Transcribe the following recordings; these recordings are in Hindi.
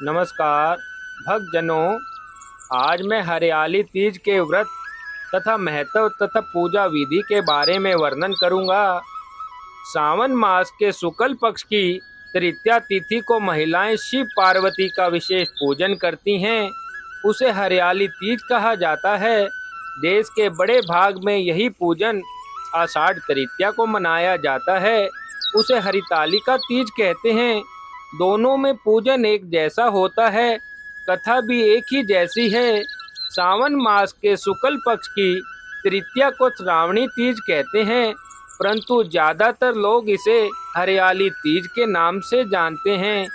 नमस्कार भक्तजनों। आज मैं हरियाली तीज के व्रत तथा महत्व तथा पूजा विधि के बारे में वर्णन करूंगा। सावन मास के शुक्ल पक्ष की तृतीया तिथि को महिलाएं शिव पार्वती का विशेष पूजन करती हैं। उसे हरियाली तीज कहा जाता है। देश के बड़े भाग में यही पूजन आषाढ़ तृतीया को मनाया जाता है। उसे हरितालिका तीज कहते हैं। दोनों में पूजन एक जैसा होता है, कथा भी एक ही जैसी है। सावन मास के शुक्ल पक्ष की तृतीया को श्रावणी तीज कहते हैं, परंतु ज़्यादातर लोग इसे हरियाली तीज के नाम से जानते हैं।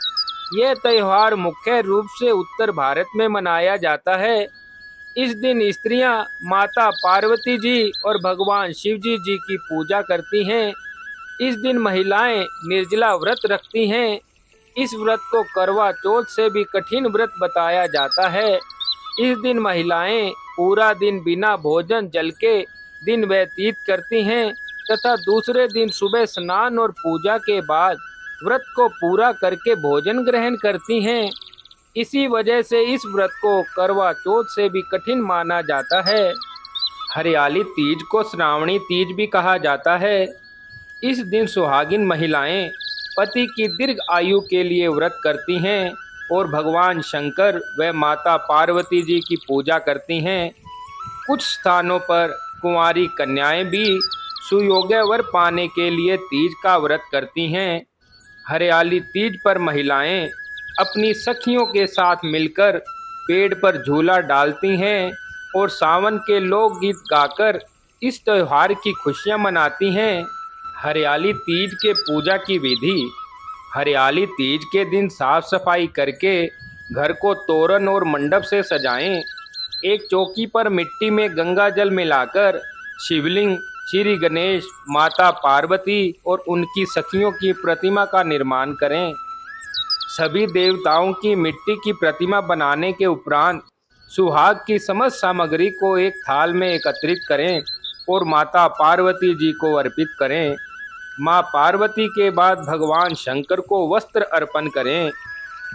यह त्यौहार मुख्य रूप से उत्तर भारत में मनाया जाता है। इस दिन स्त्रियां माता पार्वती जी और भगवान शिव जी की पूजा करती हैं। इस दिन महिलाएं निर्जला व्रत रखती हैं। इस व्रत को करवा चौथ से भी कठिन व्रत बताया जाता है। इस दिन महिलाएं पूरा दिन बिना भोजन जल के दिन व्यतीत करती हैं तथा दूसरे दिन सुबह स्नान और पूजा के बाद व्रत को पूरा करके भोजन ग्रहण करती हैं। इसी वजह से इस व्रत को करवा चौथ से भी कठिन माना जाता है। हरियाली तीज को श्रावणी तीज भी कहा जाता है। इस दिन सुहागिन महिलाएं पति की दीर्घ आयु के लिए व्रत करती हैं और भगवान शंकर व माता पार्वती जी की पूजा करती हैं। कुछ स्थानों पर कुंवारी कन्याएं भी सुयोग्य वर पाने के लिए तीज का व्रत करती हैं। हरियाली तीज पर महिलाएं अपनी सखियों के साथ मिलकर पेड़ पर झूला डालती हैं और सावन के लोकगीत गाकर इस त्योहार की खुशियां मनाती हैं। हरियाली तीज के पूजा की विधि। हरियाली तीज के दिन साफ सफाई करके घर को तोरण और मंडप से सजाएं। एक चौकी पर मिट्टी में गंगा जल मिलाकर शिवलिंग, श्री गणेश, माता पार्वती और उनकी सखियों की प्रतिमा का निर्माण करें। सभी देवताओं की मिट्टी की प्रतिमा बनाने के उपरांत सुहाग की समस्त सामग्री को एक थाल में एकत्रित करें और माता पार्वती जी को अर्पित करें। माँ पार्वती के बाद भगवान शंकर को वस्त्र अर्पण करें।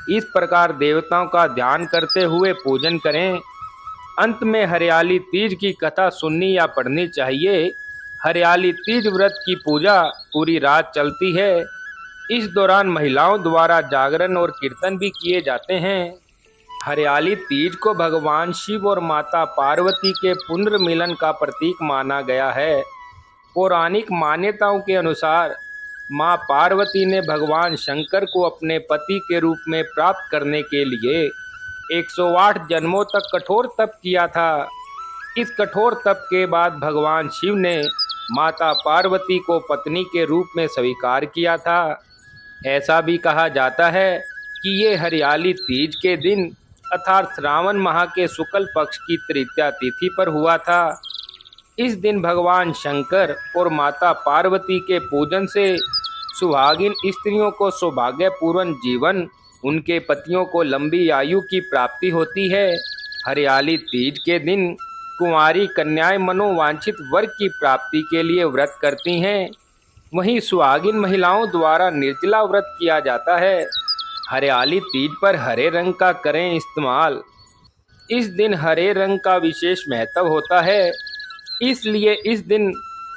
इस प्रकार देवताओं का ध्यान करते हुए पूजन करें। अंत में हरियाली तीज की कथा सुननी या पढ़नी चाहिए। हरियाली तीज व्रत की पूजा पूरी रात चलती है। इस दौरान महिलाओं द्वारा जागरण और कीर्तन भी किए जाते हैं। हरियाली तीज को भगवान शिव और माता पार्वती के पुनर्मिलन का प्रतीक माना गया है। पौराणिक मान्यताओं के अनुसार माँ पार्वती ने भगवान शंकर को अपने पति के रूप में प्राप्त करने के लिए 108 जन्मों तक कठोर तप किया था। इस कठोर तप के बाद भगवान शिव ने माता पार्वती को पत्नी के रूप में स्वीकार किया था। ऐसा भी कहा जाता है कि ये हरियाली तीज के दिन अर्थात श्रावण माह के शुक्ल पक्ष की तृतीया तिथि पर हुआ था। इस दिन भगवान शंकर और माता पार्वती के पूजन से सुहागिन स्त्रियों को सौभाग्यपूर्ण जीवन, उनके पतियों को लंबी आयु की प्राप्ति होती है। हरियाली तीज के दिन कुंवारी कन्याएं मनोवांछित वर की प्राप्ति के लिए व्रत करती हैं। वहीं सुहागिन महिलाओं द्वारा निर्जला व्रत किया जाता है। हरियाली तीज पर हरे रंग का करें इस्तेमाल। इस दिन हरे रंग का विशेष महत्व होता है, इसलिए इस दिन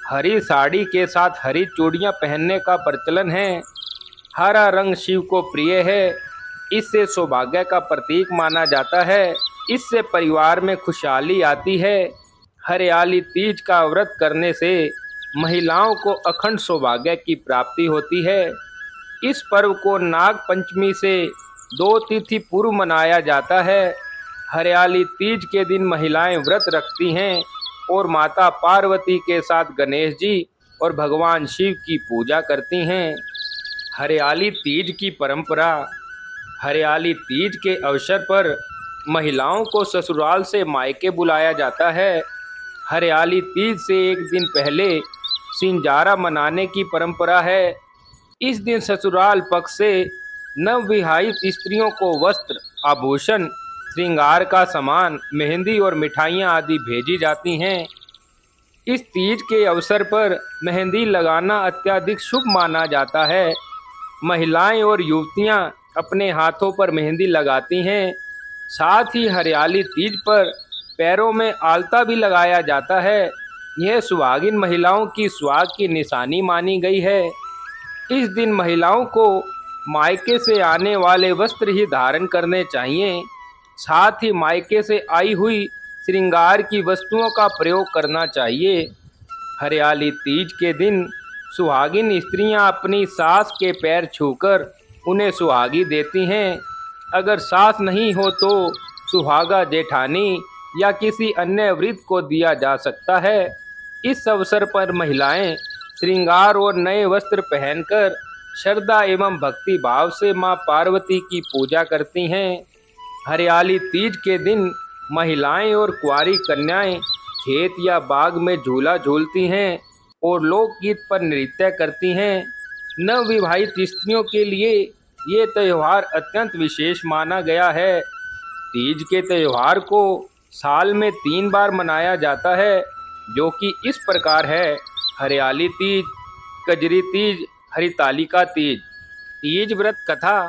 हरी साड़ी के साथ हरी चूड़ियां पहनने का प्रचलन है। हरा रंग शिव को प्रिय है। इससे सौभाग्य का प्रतीक माना जाता है। इससे परिवार में खुशहाली आती है। हरियाली तीज का व्रत करने से महिलाओं को अखंड सौभाग्य की प्राप्ति होती है। इस पर्व को नाग पंचमी से 2 तिथि पूर्व मनाया जाता है। हरियाली तीज के दिन महिलाएं व्रत रखती हैं और माता पार्वती के साथ गणेश जी और भगवान शिव की पूजा करती हैं। हरियाली तीज की परंपरा। हरियाली तीज के अवसर पर महिलाओं को ससुराल से मायके बुलाया जाता है। हरियाली तीज से एक दिन पहले सिंजारा मनाने की परंपरा है। इस दिन ससुराल पक्ष से नवविवाहित स्त्रियों को वस्त्र, आभूषण, श्रृंगार का सामान, मेहंदी और मिठाइयाँ आदि भेजी जाती हैं। इस तीज के अवसर पर मेहंदी लगाना अत्यधिक शुभ माना जाता है। महिलाएं और युवतियां अपने हाथों पर मेहंदी लगाती हैं। साथ ही हरियाली तीज पर पैरों में आलता भी लगाया जाता है। यह सुहागिन महिलाओं की सुहाग की निशानी मानी गई है। इस दिन महिलाओं को मायके से आने वाले वस्त्र ही धारण करने चाहिए। साथ ही मायके से आई हुई श्रृंगार की वस्तुओं का प्रयोग करना चाहिए। हरियाली तीज के दिन सुहागिन स्त्रियां अपनी सास के पैर छूकर उन्हें सुहागी देती हैं। अगर सास नहीं हो तो सुहागा जेठानी या किसी अन्य वृद्ध को दिया जा सकता है। इस अवसर पर महिलाएं श्रृंगार और नए वस्त्र पहनकर श्रद्धा एवं भक्ति भाव से मां पार्वती की पूजा करती हैं। हरियाली तीज के दिन महिलाएं और कुंवारी कन्याएं खेत या बाग में झूला झूलती हैं और लोकगीत पर नृत्य करती हैं। नवविवाहित स्त्रियों के लिए ये त्यौहार अत्यंत विशेष माना गया है। तीज के त्यौहार को साल में 3 बार मनाया जाता है, जो कि इस प्रकार है: हरियाली तीज, कजरी तीज, हरितालिका तीज। तीज व्रत कथा।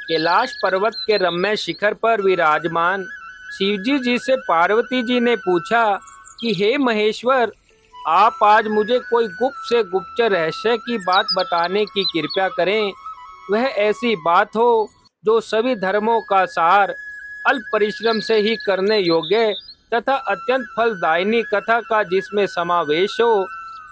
कैलाश पर्वत के रम्य शिखर पर विराजमान शिवजी जी से पार्वती जी ने पूछा कि हे महेश्वर, आप आज मुझे कोई गुप्त से गुप्तचर रहस्य की बात बताने की कृपा करें। वह ऐसी बात हो जो सभी धर्मों का सार, अल्प परिश्रम से ही करने योग्य तथा अत्यंत फलदायिनी कथा का जिसमें समावेश हो।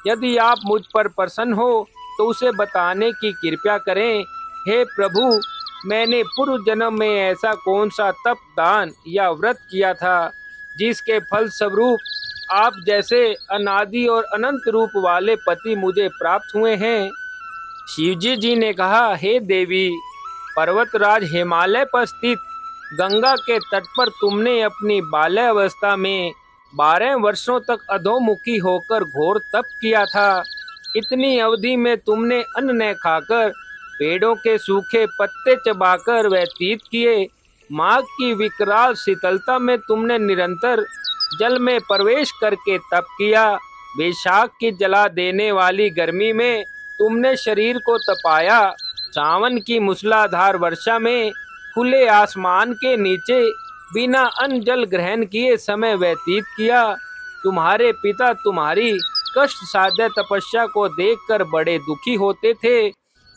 यदि आप मुझ पर प्रसन्न हो तो उसे बताने की कृपा करें। हे प्रभु, मैंने पूर्व जन्म में ऐसा कौन सा तप, दान या व्रत किया था जिसके फल स्वरूप आप जैसे अनादि और अनंत रूप वाले पति मुझे प्राप्त हुए हैं। शिवजी जी ने कहा, हे देवी, पर्वतराज हिमालय पर स्थित गंगा के तट पर तुमने अपनी बाल्यावस्था में 12 वर्षों तक अधोमुखी होकर घोर तप किया था। इतनी अवधि में तुमने अन्न न खाकर, पेड़ों के सूखे पत्ते चबाकर व्यतीत किए। माघ की विकराल शीतलता में तुमने निरंतर जल में प्रवेश करके तप किया। वैशाख की जला देने वाली गर्मी में तुमने शरीर को तपाया। सावन की मूसलाधार वर्षा में खुले आसमान के नीचे बिना अन्न जल ग्रहण किए समय व्यतीत किया। तुम्हारे पिता तुम्हारी कष्ट साध्य तपस्या को देखकर बड़े दुखी होते थे,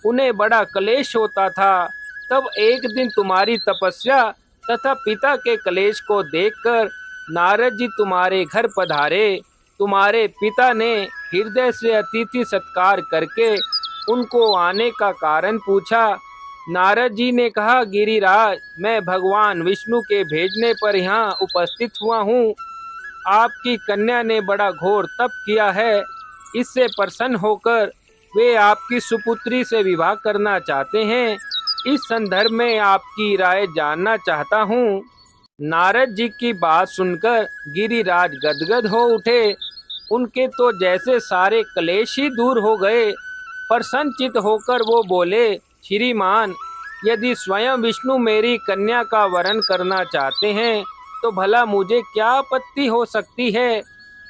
उन्हें बड़ा क्लेश होता था। तब एक दिन तुम्हारी तपस्या तथा पिता के क्लेश को देखकर नारद जी तुम्हारे घर पधारे। तुम्हारे पिता ने हृदय से अतिथि सत्कार करके उनको आने का कारण पूछा। नारद जी ने कहा, गिरिराज, मैं भगवान विष्णु के भेजने पर यहाँ उपस्थित हुआ हूँ। आपकी कन्या ने बड़ा घोर तप किया है। इससे प्रसन्न होकर वे आपकी सुपुत्री से विवाह करना चाहते हैं। इस संदर्भ में आपकी राय जानना चाहता हूँ। नारद जी की बात सुनकर गिरिराज गदगद हो उठे। उनके तो जैसे सारे क्लेश ही दूर हो गए। प्रसन्नचित होकर वो बोले, श्रीमान, यदि स्वयं विष्णु मेरी कन्या का वरण करना चाहते हैं तो भला मुझे क्या आपत्ति हो सकती है।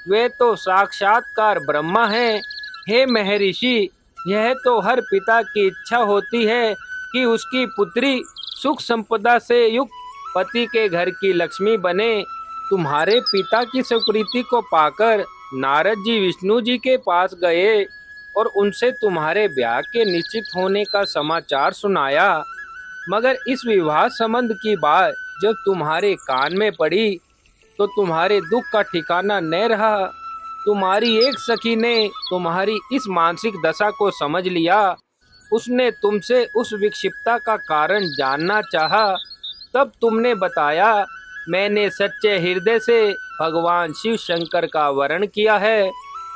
वे तो साक्षात्कार ब्रह्मा हैं। हे महर्षि, यह तो हर पिता की इच्छा होती है कि उसकी पुत्री सुख संपदा से युक्त पति के घर की लक्ष्मी बने। तुम्हारे पिता की स्वीकृति को पाकर नारद जी विष्णु जी के पास गए और उनसे तुम्हारे ब्याह के निश्चित होने का समाचार सुनाया। मगर इस विवाह संबंध की बात जब तुम्हारे कान में पड़ी तो तुम्हारे दुख का ठिकाना न रहा। तुम्हारी एक सखी ने तुम्हारी इस मानसिक दशा को समझ लिया। उसने तुमसे उस विक्षिप्तता का कारण जानना चाहा। तब तुमने बताया, मैंने सच्चे हृदय से भगवान शिव शंकर का वरण किया है,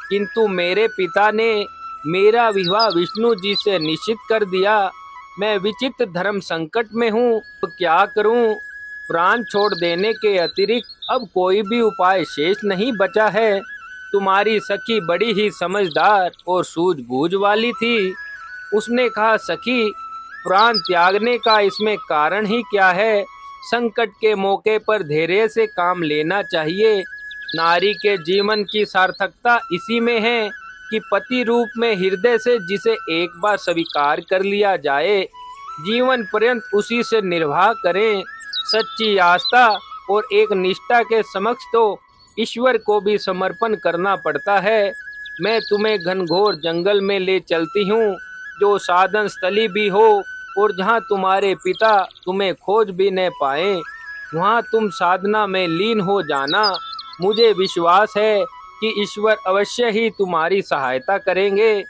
किंतु मेरे पिता ने मेरा विवाह विष्णु जी से निश्चित कर दिया। मैं विचित्र धर्म संकट में हूँ, तो क्या करूँ। प्राण छोड़ देने के अतिरिक्त अब कोई भी उपाय शेष नहीं बचा है। तुम्हारी सखी बड़ी ही समझदार और सूझबूझ वाली थी। उसने कहा, सखी, प्राण त्यागने का इसमें कारण ही क्या है। संकट के मौके पर धैर्य से काम लेना चाहिए। नारी के जीवन की सार्थकता इसी में है कि पति रूप में हृदय से जिसे एक बार स्वीकार कर लिया जाए। जीवन पर्यंत उसी से निर्वाह करें। सच्ची आस्था और एक निष्ठा के समक्ष तो ईश्वर को भी समर्पण करना पड़ता है। मैं तुम्हें घनघोर जंगल में ले चलती हूँ, जो साधन स्थली भी हो, और जहाँ तुम्हारे पिता तुम्हें खोज भी न पाए, वहाँ तुम साधना में लीन हो जाना। मुझे विश्वास है कि ईश्वर अवश्य ही तुम्हारी सहायता करेंगे।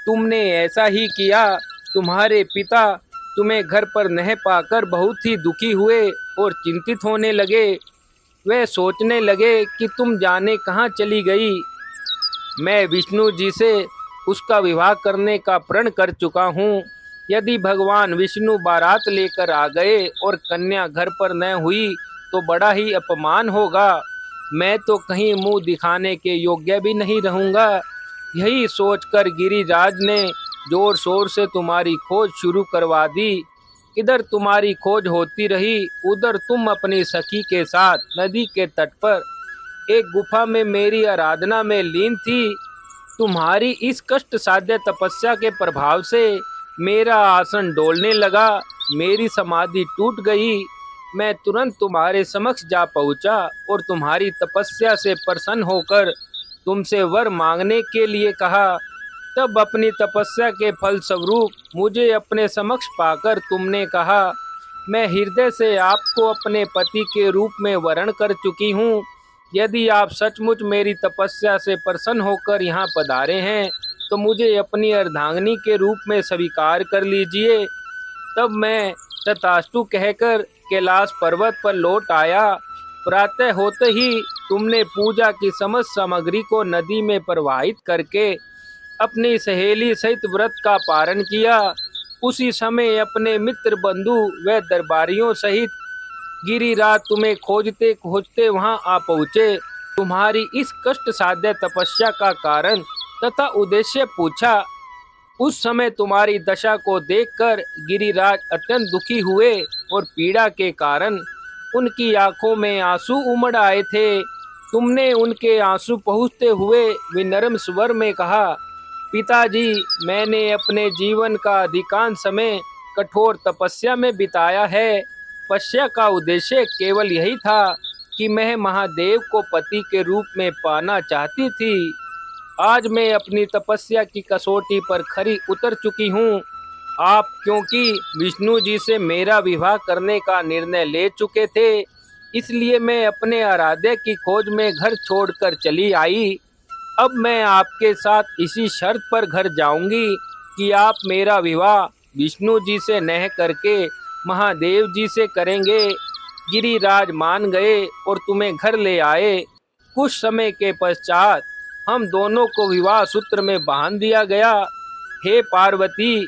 तुमने ऐसा ही किया। तुम्हारे पिता तुम्हें घर पर न पाकर बहुत ही दुखी हुए और चिंतित होने लगे। वे सोचने लगे कि तुम जाने कहाँ चली गई। मैं विष्णु जी से उसका विवाह करने का प्रण कर चुका हूँ। यदि भगवान विष्णु बारात लेकर आ गए और कन्या घर पर न हुई तो बड़ा ही अपमान होगा। मैं तो कहीं मुंह दिखाने के योग्य भी नहीं रहूँगा। यही सोचकर गिरिराज ने जोर शोर से तुम्हारी खोज शुरू करवा दी। इधर तुम्हारी खोज होती रही, उधर तुम अपनी सखी के साथ नदी के तट पर एक गुफा में मेरी आराधना में लीन थी। तुम्हारी इस कष्ट साध्य तपस्या के प्रभाव से मेरा आसन डोलने लगा, मेरी समाधि टूट गई। मैं तुरंत तुम्हारे समक्ष जा पहुंचा और तुम्हारी तपस्या से प्रसन्न होकर तुमसे वर मांगने के लिए कहा। तब अपनी तपस्या के फल स्वरूप मुझे अपने समक्ष पाकर तुमने कहा, मैं हृदय से आपको अपने पति के रूप में वरण कर चुकी हूँ। यदि आप सचमुच मेरी तपस्या से प्रसन्न होकर यहाँ पधारे हैं तो मुझे अपनी अर्धांगिनी के रूप में स्वीकार कर लीजिए। तब मैं तथास्तु कहकर कैलाश पर्वत पर लौट आया। प्रातः होते ही तुमने पूजा की समस्त सामग्री को नदी में प्रवाहित करके अपनी सहेली सहित व्रत का पारण किया। उसी समय अपने मित्र बंधु व दरबारियों सहित गिरिराज तुम्हें खोजते खोजते वहां आ पहुँचे। तुम्हारी इस कष्ट साध्य तपस्या का कारण तथा उद्देश्य पूछा। उस समय तुम्हारी दशा को देखकर गिरिराज अत्यंत दुखी हुए और पीड़ा के कारण उनकी आंखों में आंसू उमड़ आए थे। तुमने उनके आंसू पहुँचते हुए विनम्र स्वर में कहा, पिताजी, मैंने अपने जीवन का अधिकांश समय कठोर तपस्या में बिताया है। तपस्या का उद्देश्य केवल यही था कि मैं महादेव को पति के रूप में पाना चाहती थी। आज मैं अपनी तपस्या की कसौटी पर खरी उतर चुकी हूँ। आप क्योंकि विष्णु जी से मेरा विवाह करने का निर्णय ले चुके थे, इसलिए मैं अपने आराध्य की खोज में घर छोड़कर चली आई। अब मैं आपके साथ इसी शर्त पर घर जाऊंगी कि आप मेरा विवाह विष्णु जी से न करके महादेव जी से करेंगे। गिरिराज मान गए और तुम्हें घर ले आए। कुछ समय के पश्चात हम दोनों को विवाह सूत्र में बांध दिया गया। हे पार्वती,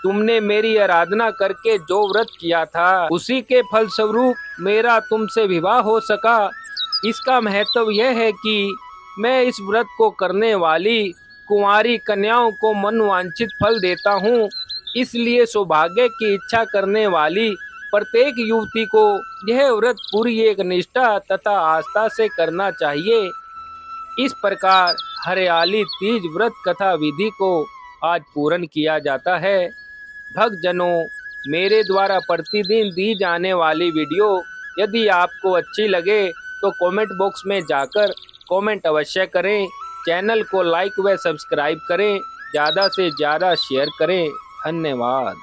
तुमने मेरी आराधना करके जो व्रत किया था उसी के फलस्वरूप मेरा तुमसे विवाह हो सका। इसका महत्व यह है कि मैं इस व्रत को करने वाली कुंवारी कन्याओं को मनवांछित फल देता हूँ। इसलिए सौभाग्य की इच्छा करने वाली प्रत्येक युवती को यह व्रत पूरी एक निष्ठा तथा आस्था से करना चाहिए। इस प्रकार हरियाली तीज व्रत कथा विधि को आज पूर्ण किया जाता है। भक्तजनों, मेरे द्वारा प्रतिदिन दी जाने वाली वीडियो यदि आपको अच्छी लगे तो कमेंट बॉक्स में जाकर कमेंट अवश्य करें। चैनल को लाइक व सब्सक्राइब करें, ज़्यादा से ज़्यादा शेयर करें। धन्यवाद।